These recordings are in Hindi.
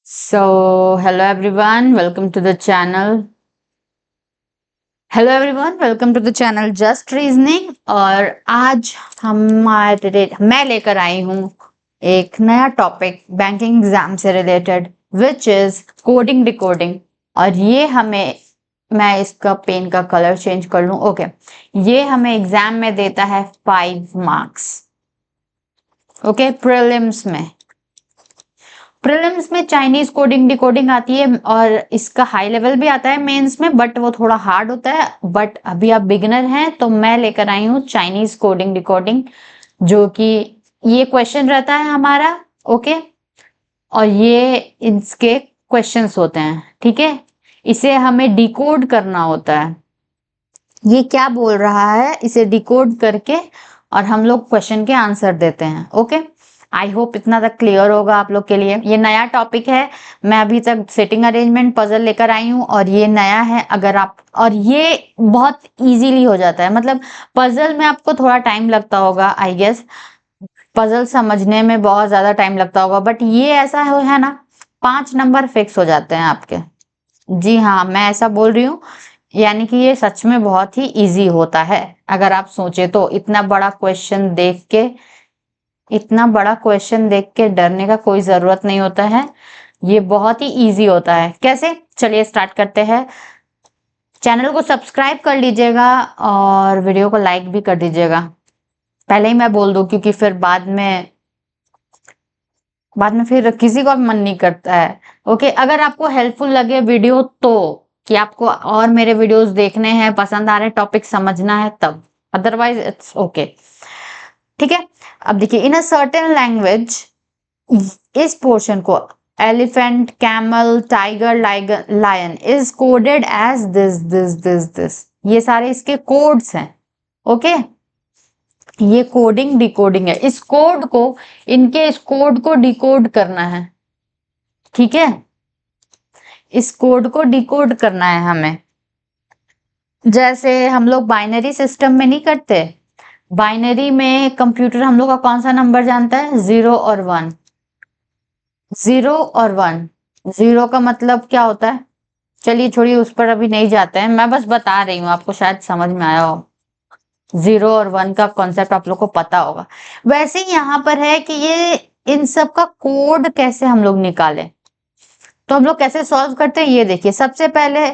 So, hello everyone, welcome to the channel. Hello everyone, welcome to the channel just reasoning. और आज मैं लेकर आई हूँ एक नया टॉपिक बैंकिंग एग्जाम से related, which is coding decoding. और ये हमें, मैं इसका पेन का कलर चेंज कर लूँ। ओके, ये हमें एग्जाम में देता है 5 मार्क्स। ओके, प्रीलिम्स में चाइनीज कोडिंग डिकोडिंग आती है और इसका हाई लेवल भी आता है मेंस में, बट वो थोड़ा हार्ड होता है। बट अभी आप बिगिनर हैं तो मैं लेकर आई हूँ चाइनीज कोडिंग डिकोडिंग, जो कि ये क्वेश्चन रहता है हमारा। ओके, और ये इसके क्वेश्चंस होते हैं, ठीक है। इसे हमें डिकोड करना होता है, ये क्या बोल रहा है इसे डिकोड करके, और हम लोग क्वेश्चन के आंसर देते हैं। ओके, आई होप इतना तक क्लियर होगा आप लोग के लिए। ये नया टॉपिक है, मैं अभी तक सेटिंग अरेंजमेंट पजल लेकर आई हूँ और ये नया है। अगर आप, और ये बहुत इजीली हो जाता है, मतलब पजल में आपको थोड़ा टाइम लगता होगा आई गेस, पजल समझने में बहुत ज्यादा टाइम लगता होगा, बट ये ऐसा है ना, 5 नंबर फिक्स हो जाते हैं आपके। जी हाँ, मैं ऐसा बोल रही हूँ, यानी कि ये सच में बहुत ही इजी होता है। अगर आप सोचे तो इतना बड़ा क्वेश्चन देख के डरने का कोई जरूरत नहीं होता है, ये बहुत ही इजी होता है। कैसे, चलिए स्टार्ट करते हैं। चैनल को सब्सक्राइब कर लीजिएगा और वीडियो को लाइक भी कर दीजिएगा, पहले ही मैं बोल दूं, क्योंकि फिर बाद में फिर किसी को भी मन नहीं करता है। ओके, अगर आपको हेल्पफुल लगे वीडियो तो, कि आपको और मेरे वीडियोस देखने हैं, पसंद आ रहे टॉपिक समझना है तब, अदरवाइज इट्स ओके। ठीक है, अब देखिए, इन अ सर्टेन लैंग्वेज, इस पोर्शन को elephant, camel, tiger, lion is coded as this. ये सारे इसके कोड्स हैं। ओके, ये कोडिंग डिकोडिंग है। इस कोड को डिकोड करना है, ठीक है। इस कोड को डिकोड करना है हमें, जैसे हम लोग बाइनरी सिस्टम में नहीं करते। बाइनरी में कंप्यूटर हम लोग का कौन सा नंबर जानता है? 0 और 1। 0 और 1, 0 का मतलब क्या होता है? चलिए छोड़िए, उस पर अभी नहीं जाते हैं, मैं बस बता रही हूँ, आपको शायद समझ में आया हो। 0 और 1 का कॉन्सेप्ट आप लोग को पता होगा। वैसे ही यहाँ पर है कि ये इन सब का कोड कैसे हम लोग निकालें, तो हम लोग कैसे सॉल्व करते हैं, ये देखिए। सबसे पहले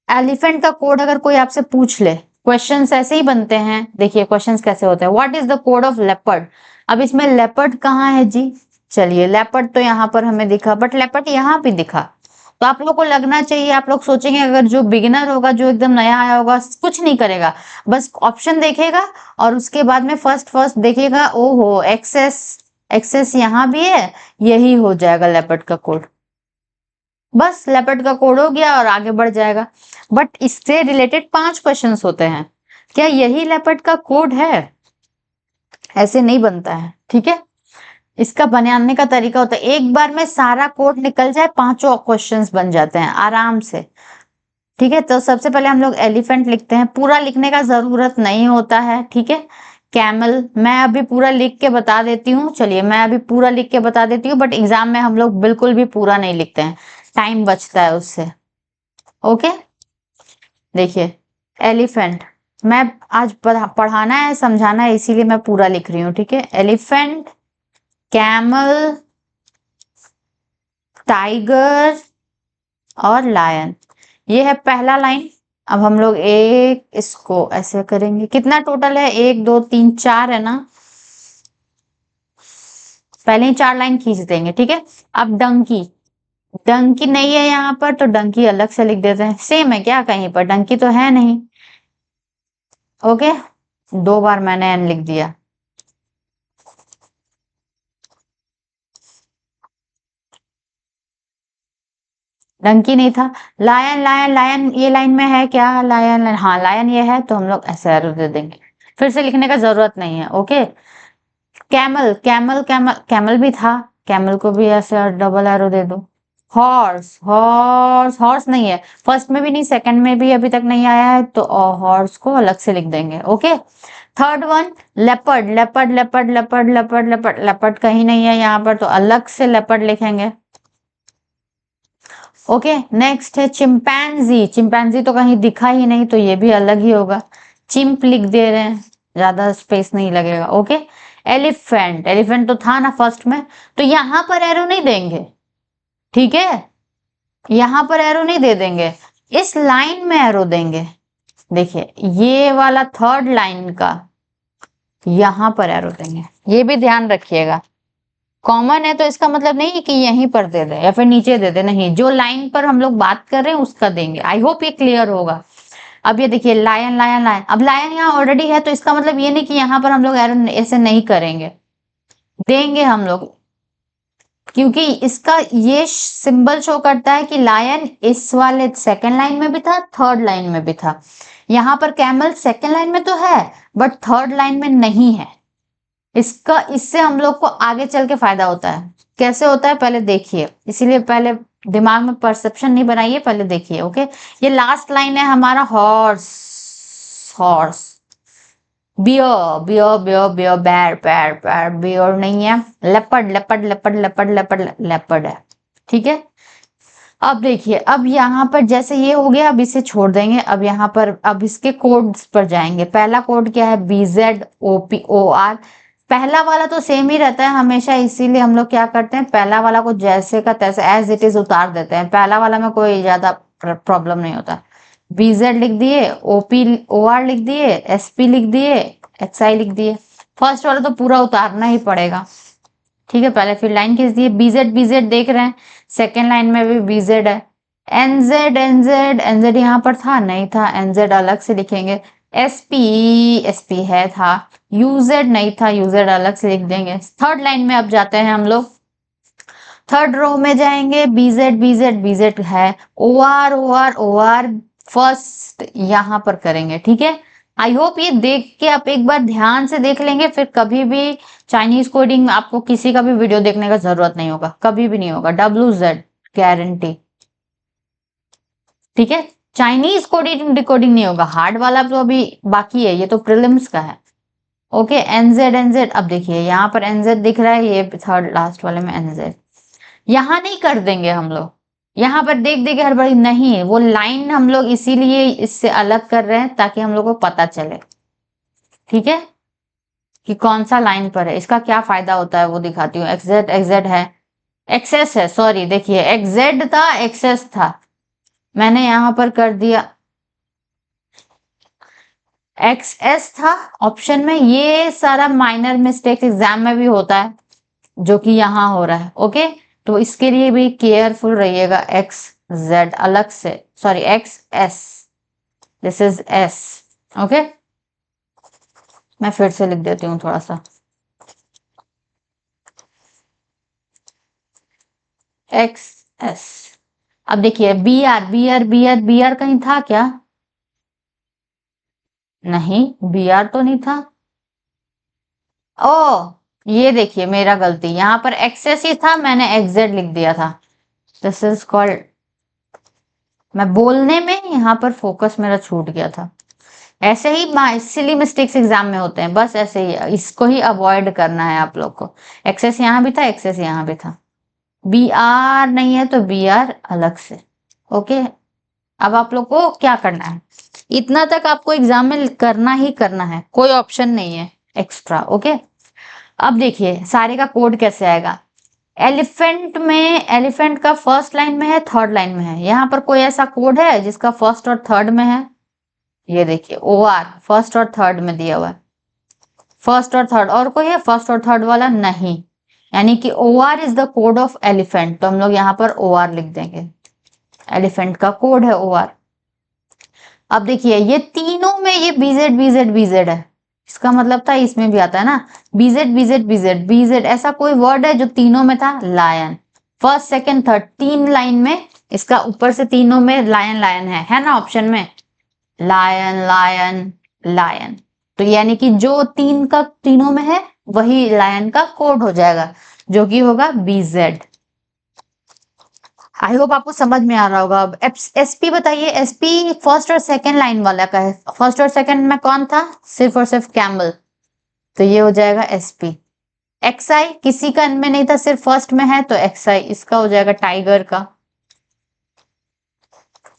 एलिफेंट का कोड अगर कोई आपसे पूछ ले, क्वेश्चंस ऐसे ही बनते हैं। देखिए क्वेश्चंस कैसे होते हैं, what is the code of leopard. अब इसमें लेपर्ड कहाँ है जी? चलिए, लेपर्ड तो यहाँ पर हमें दिखा, बट लेपर्ड यहाँ भी दिखा, तो आप लोग को लगना चाहिए, आप लोग सोचेंगे, अगर जो बिगिनर होगा, जो एकदम नया आया होगा, कुछ नहीं करेगा, बस ऑप्शन देखेगा और उसके बाद में फर्स्ट देखेगा, ओहो एक्सेस, एक्सेस यहाँ भी है, यही हो जाएगा लेपर्ड का कोड। बस लेपर्ड का कोड हो गया और आगे बढ़ जाएगा। बट इससे रिलेटेड 5 क्वेश्चंस होते हैं, क्या यही लेपर्ड का कोड है? ऐसे नहीं बनता है, ठीक है। इसका बनाने का तरीका होता है, एक बार में सारा कोड निकल जाए, 5 क्वेश्चंस बन जाते हैं आराम से, ठीक है। तो सबसे पहले हम लोग एलिफेंट लिखते हैं, पूरा लिखने का जरूरत नहीं होता है, ठीक है। कैमल मैं अभी पूरा लिख के बता देती हूँ, चलिए मैं अभी पूरा लिख के बता देती हूँ, बट एग्जाम में हम लोग बिल्कुल भी पूरा नहीं लिखते हैं, टाइम बचता है उससे। ओके, देखिए एलिफेंट, मैं आज पढ़ाना है, समझाना है, इसीलिए मैं पूरा लिख रही हूँ, ठीक है। एलिफेंट, कैमल, टाइगर और लायन, ये है पहला लाइन। अब हम लोग एक इसको ऐसे करेंगे, कितना टोटल है? 1 2 3 4 है ना, पहले ही 4 लाइन खींच देंगे, ठीक है। अब डंकी, डंकी नहीं है यहाँ पर, तो डंकी अलग से लिख देते हैं। सेम है क्या? कहीं पर डंकी तो है नहीं। ओके, 2 बार मैंने एन लिख दिया। डंकी नहीं था। लायन, लायन, लायन, ये लाइन में है क्या? लायन, हाँ लायन ये है, तो हम लोग ऐसे एरो दे देंगे, फिर से लिखने का जरूरत नहीं है। Okay, camel, camel, camel, camel भी था, कैमल को भी ऐसे डबल एरो दे दो। हॉर्स, हॉर्स, हॉर्स नहीं है, फर्स्ट में भी नहीं, सेकंड में भी अभी तक नहीं आया है, तो हॉर्स को अलग से लिख देंगे। Okay, third one leopard, leopard leopard leopard leopard leopard, leopard कहीं नहीं है यहाँ पर, तो अलग से लेपर्ड लिखेंगे। ओके, नेक्स्ट है चिंपैंजी, चिंपैंजी तो कहीं दिखा ही नहीं, तो ये भी अलग ही होगा, चिंप लिख दे रहे हैं, ज्यादा स्पेस नहीं लगेगा। ओके, एलिफेंट, एलिफेंट तो था ना फर्स्ट में, तो यहां पर एरो नहीं देंगे, ठीक है, यहां पर एरो नहीं दे देंगे, इस लाइन में एरो देंगे। देखिए ये वाला थर्ड लाइन का यहां पर एरो देंगे, ये भी ध्यान रखिएगा। कॉमन है तो इसका मतलब नहीं है कि यहीं पर दे दे या फिर नीचे दे दे, नहीं, जो लाइन पर हम लोग बात कर रहे हैं उसका देंगे। आई होप ये क्लियर होगा। अब ये देखिए लायन लायन लायन, अब लायन यहाँ ऑलरेडी है, तो इसका मतलब ये नहीं कि यहाँ पर हम लोग एरो ऐसे नहीं करेंगे, देंगे हम लोग, क्योंकि इसका ये सिंबल शो करता है कि लायन इस वाले सेकंड लाइन में भी था, थर्ड लाइन में भी था। यहाँ पर कैमल सेकंड लाइन में तो है बट थर्ड लाइन में नहीं है। इसका, इससे हम लोग को आगे चल के फायदा होता है। कैसे होता है पहले देखिए, इसीलिए पहले दिमाग में परसेप्शन नहीं बनाइए, पहले देखिए। ओके, ये लास्ट लाइन है हमारा horse, horse, bear bear bear bear, बैर बैर बैर, बियर नहीं है, leopard leopard leopard leopard leopard leopard है, ठीक है। अब देखिए, अब यहाँ पर जैसे ये हो गया, अब इसे छोड़ देंगे, अब यहाँ पर अब इसके कोड्स पर जाएंगे। पहला कोड क्या है, BZOPOR, पहला वाला तो सेम ही रहता है हमेशा, इसीलिए हम लोग क्या करते हैं, पहला वाला को जैसे का तैसे एज इट इज उतार देते हैं, पहला वाला में कोई ज्यादा प्रॉब्लम नहीं होता। BZ लिख दिए, OPOR लिख दिए, SP लिख दिए, XI लिख दिए, फर्स्ट वाला तो पूरा उतारना ही पड़ेगा, ठीक है। पहले फिर लाइन खींच दिए, BZ BZ देख रहे हैं, सेकेंड लाइन में भी BZ है। NZ NZ NZ यहाँ पर था नहीं था, NZ अलग से लिखेंगे। SP SP है था, UZ नहीं था, UZ अलग से लिख देंगे। थर्ड लाइन में अब जाते हैं हम लोग, थर्ड रो में जाएंगे, BZ BZ BZ है, OR OR OR फर्स्ट यहाँ पर करेंगे, ठीक है। आई होप ये देख के आप एक बार ध्यान से देख लेंगे, फिर कभी भी चाइनीज कोडिंग में आपको किसी का भी वीडियो देखने का जरूरत नहीं होगा, कभी भी नहीं होगा, WZ गारंटी, ठीक है। चाइनीज कोडिंग डिकोडिंग नहीं होगा, हार्ड वाला तो अभी बाकी है, ये तो प्रीलिम्स का है। ओके, NZ NZ, अब देखिए यहाँ पर NZ दिख रहा है, ये थर्ड लास्ट वाले में NZ, यहाँ नहीं कर देंगे हम लोग, यहाँ पर देख देखे हड़बड़ी नहीं, वो लाइन हम लोग इसीलिए इससे अलग कर रहे हैं ताकि हम लोग को पता चले, ठीक है, कि कौन सा लाइन पर है, इसका क्या फायदा होता है वो दिखाती हूँ। XZ XZ है, एक्सेस है, सॉरी, देखिए XZ था एक्सेस था, मैंने यहाँ पर कर दिया XS था ऑप्शन में। ये सारा माइनर मिस्टेक एग्जाम में भी होता है जो कि यहाँ हो रहा है। ओके, तो इसके लिए भी केयरफुल रहिएगा, XZ अलग से, sorry XS, this is S। Okay, मैं फिर से लिख देती हूँ थोड़ा सा, XS। अब देखिए BR BR BR BR कहीं था क्या, नहीं, BR तो नहीं था। ओ, ये देखिए मेरा गलती, यहाँ पर XS ही था, मैंने XZ लिख दिया था, दिस इज कॉल्ड, मैं बोलने में यहाँ पर फोकस मेरा छूट गया था। ऐसे ही सिली मिस्टेक्स एग्जाम में होते हैं, बस ऐसे ही, इसको ही अवॉइड करना है आप लोग को। एक्सेस यहाँ भी था, एक्सेस यहाँ भी था, BR नहीं है तो BR अलग से। ओके, अब आप लोग को क्या करना है, इतना तक आपको एग्जाम में करना ही करना है, कोई ऑप्शन नहीं है एक्स्ट्रा। ओके, अब देखिए सारे का कोड कैसे आएगा। एलिफेंट में, एलिफेंट का फर्स्ट लाइन में है, थर्ड लाइन में है, यहाँ पर कोई ऐसा कोड है जिसका फर्स्ट और थर्ड में है, ये देखिए OR फर्स्ट और थर्ड में दिया हुआ है, फर्स्ट और थर्ड, और कोई है फर्स्ट और थर्ड वाला, नहीं, यानी कि OR is the code of elephant, तो हम लोग यहाँ पर OR लिख देंगे, एलिफेंट का कोड है OR। अब देखिए ये तीनों में ये BZ BZ BZ है, इसका मतलब था इसमें भी आता है ना, BZ BZ BZ BZ, ऐसा कोई वर्ड है जो तीनों में था, लायन, फर्स्ट सेकंड थर्ड, तीन लाइन में, इसका ऊपर से तीनों में लायन लायन है ना ऑप्शन में, लायन लायन लायन, तो यानी कि जो तीन का तीनों में है वही लायन का कोड हो जाएगा, जो कि होगा BZ। आई होप आपको समझ में आ रहा होगा। अब एसपी बताइए, एसपी फर्स्ट और सेकंड लाइन वाला का है। फर्स्ट और सेकंड में कौन था? सिर्फ और सिर्फ कैमल, तो ये हो जाएगा एसपी। एक्सआई किसी का में नहीं था, सिर्फ फर्स्ट में है, तो एक्सआई इसका हो जाएगा टाइगर का।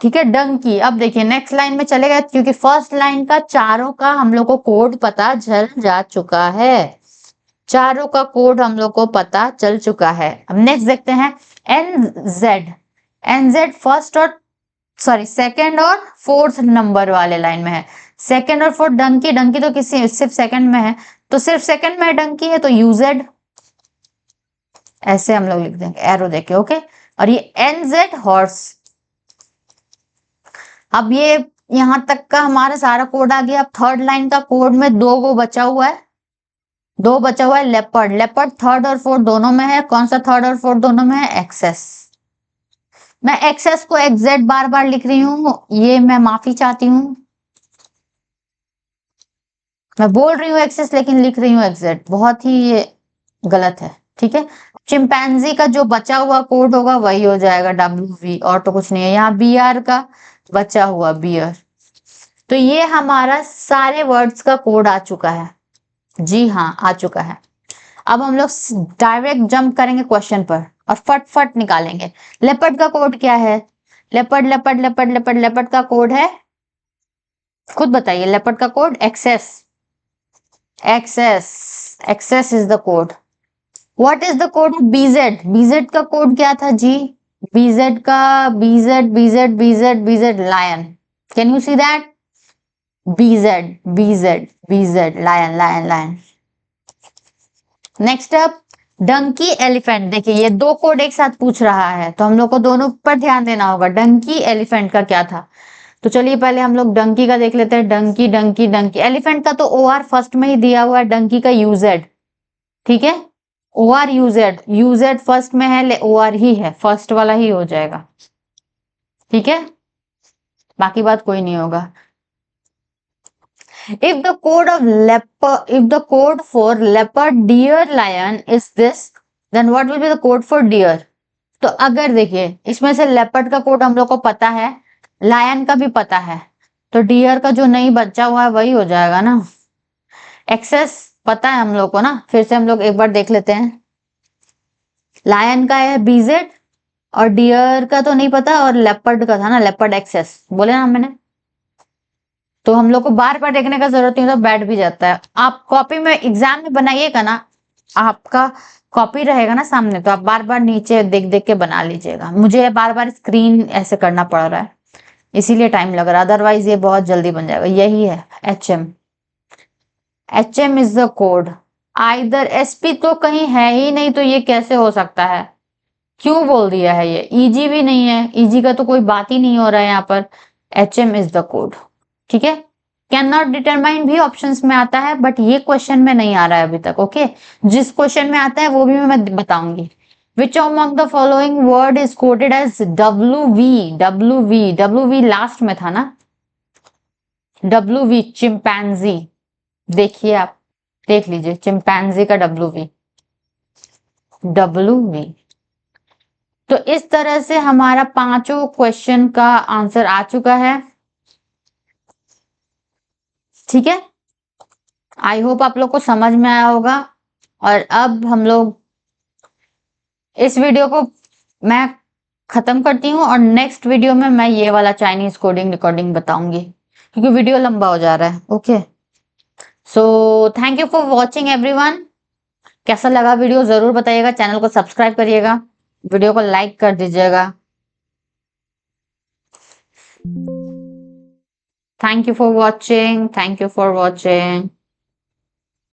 ठीक है, डंकी। अब देखिए नेक्स्ट लाइन में चले गए, क्योंकि फर्स्ट लाइन का चारों का हम लोग को कोड पता चल जा चुका है। चारों का कोड हम लोग को पता चल चुका है। अब नेक्स्ट देखते हैं एनजेड। एनजेड फर्स्ट और सॉरी सेकंड और फोर्थ नंबर वाले लाइन में है। सेकंड और फोर्थ डंकी, डंकी तो किसी सिर्फ सेकंड में है, तो सिर्फ सेकंड में डंकी है, तो यूजेड ऐसे हम लोग लिख देंगे एरो देके। ओके, और ये एनजेड हॉर्स। अब ये यहां तक का हमारा सारा कोड आ गया। अब थर्ड लाइन का कोड में दो को बचा हुआ है, दो बचा हुआ है। लेपर्ड, लेपर्ड थर्ड और फोर्थ दोनों में है। कौन सा थर्ड और फोर्थ दोनों में है? एक्सेस। मैं एक्सेस को एग्जेड बार बार लिख रही हूँ, ये मैं माफी चाहती हूँ। मैं बोल रही हूँ एक्सेस लेकिन लिख रही हूँ एग्जेड, बहुत ही ये गलत है। ठीक है, चिंपैंजी का जो बचा हुआ कोड होगा वही हो जाएगा WV, और तो कुछ नहीं है। यहाँ BR का बचा हुआ बियर। तो ये हमारा सारे वर्ड्स का कोड आ चुका है। जी हाँ, आ चुका है। अब हम लोग डायरेक्ट जंप करेंगे क्वेश्चन पर और फट निकालेंगे। लेपर्ड का कोड क्या है? Leopard leopard leopard leopard leopard का कोड है, खुद बताइए। लेपर्ड का code X S, X S, X S is the code. What is the code of BZ? BZ का कोड क्या था जी? बीजेड का BZ BZ BZ BZ lion. Can you see that? BZ BZ BZ lion lion lion. Next up donkey elephant. देखिए ये दो कोड एक साथ पूछ रहा है, तो हम लोग को दोनों पर ध्यान देना होगा। डंकी एलिफेंट का क्या था? तो चलिए पहले हम लोग डंकी का देख लेते हैं। डंकी डंकी डंकी। एलिफेंट का तो OR फर्स्ट में ही दिया हुआ है, डंकी का UZ। ठीक है, OR UZ, UZ फर्स्ट में है, OR ही है, फर्स्ट वाला ही हो जाएगा। ठीक है, बाकी बात कोई नहीं होगा। If the code of leopard, if the code for leopard, deer, lion is this, then what will be the code for deer? तो अगर देखिए इसमें से लेपर्ड का कोड हम लोग को पता है, लायन का भी पता है, तो डियर का जो नहीं बचा हुआ है वही हो जाएगा ना। एक्सेस पता है हम लोग को ना, फिर से हम लोग एक बार देख लेते हैं। लायन का है बीजेड, और डियर का तो नहीं पता, और लेपर्ड का था ना, लेपर्ड एक्सेस बोले ना मैंने। तो हम लोग को बार बार देखने का जरूरत नहीं, तो बैठ भी जाता है। आप कॉपी में एग्जाम में बनाइएगा ना, आपका कॉपी रहेगा ना सामने, तो आप बार बार नीचे देख देख के बना लीजिएगा। मुझे बार बार स्क्रीन ऐसे करना पड़ रहा है, इसीलिए टाइम लग रहा है, अदरवाइज ये बहुत जल्दी बन जाएगा। यही है HM। HM is the code. Either SP तो कहीं है ही नहीं, तो ये कैसे हो सकता है? क्यों बोल दिया है ये? EG भी नहीं है, EG का तो कोई बात ही नहीं हो रहा है यहाँ पर। HM is the code. ठीक है, कैन नॉट डिटरमाइन भी ऑप्शंस में आता है, बट ये क्वेश्चन में नहीं आ रहा है अभी तक। ओके, जिस क्वेश्चन में आता है वो भी मैं बताऊंगी। Which among the following word is coded as WV? WV, WV last में था ना, WV चिंपैंजी। देखिए आप देख लीजिए, चिंपैंजी का WV, WV। तो इस तरह से हमारा पांचों क्वेश्चन का आंसर आ चुका है। ठीक है, आई होप आप लोग को समझ में आया होगा। और अब हम लोग इस वीडियो को मैं खत्म करती हूँ, और नेक्स्ट वीडियो में मैं ये वाला चाइनीज कोडिंग रिकॉर्डिंग बताऊंगी, क्योंकि वीडियो लंबा हो जा रहा है। Okay, so thank you for watching everyone. कैसा लगा वीडियो जरूर बताइएगा, चैनल को सब्सक्राइब करिएगा, वीडियो को लाइक कर दीजिएगा। Thank you for watching, thank you for watching.